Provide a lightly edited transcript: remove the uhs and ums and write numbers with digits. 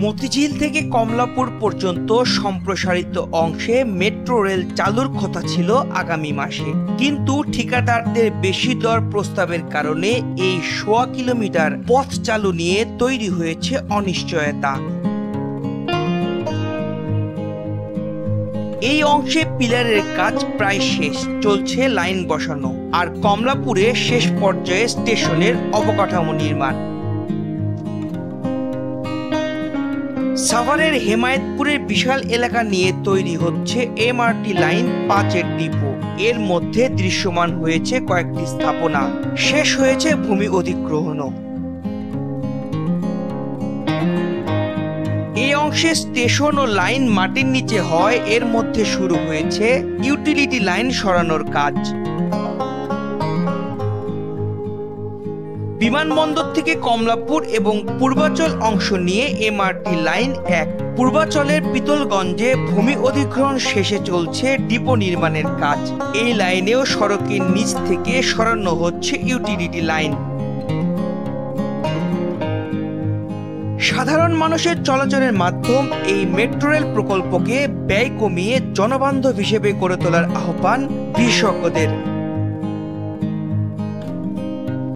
মতিঝিল থেকে কমলাপুর পর্যন্ত সম্প্রসারিত অংশে মেট্রো রেল চালুর কথা ছিল আগামী মাসে, কিন্তু ঠিকাদারদের বেশি দর প্রস্তাবের কারণে এই ১.৫ কিলোমিটার পথ চালু নিয়ে তৈরি হয়েছে অনিশ্চয়তা। এই অংশে পিলারের কাজ প্রায় শেষ, চলছে লাইন বসানো, আর কমলাপুরে শেষ পর্যায়ে স্টেশনের অবকাঠামো নির্মাণ। সাভারের হেমায়েতপুরের বিশাল এলাকা নিয়ে তৈরি হচ্ছে এমআরটি লাইন ৫-এর ডিপো। এর মধ্যে দৃশ্যমান হয়েছে কয়েকটি স্থাপনা, শেষ হয়েছে ভূমি অধিগ্রহণও। এই অংশে স্টেশন ও লাইন মাটির নিচে হয়, এর মধ্যে শুরু হয়েছে ইউটিলিটি লাইন সরানোর কাজ। বিমানবন্দর থেকে কমলাপুর এবং পূর্বাচল অংশ নিয়ে এমআরটি লাইন ১। পূর্বাচলের পিতলগঞ্জে ভূমি অধিগ্রহণ শেষে চলছে ডিপো নির্মাণের কাজ। এই লাইনেও সড়কের নিচ থেকে সরানো হচ্ছে ইউটিলিটি লাইন। সাধারণ মানুষের চলাচলের মাধ্যম এই মেট্রো রেল প্রকল্পকে ব্যয় কমিয়ে জনবান্ধব হিসেবে গড়ে তোলার আহ্বান বিশেষজ্ঞদের।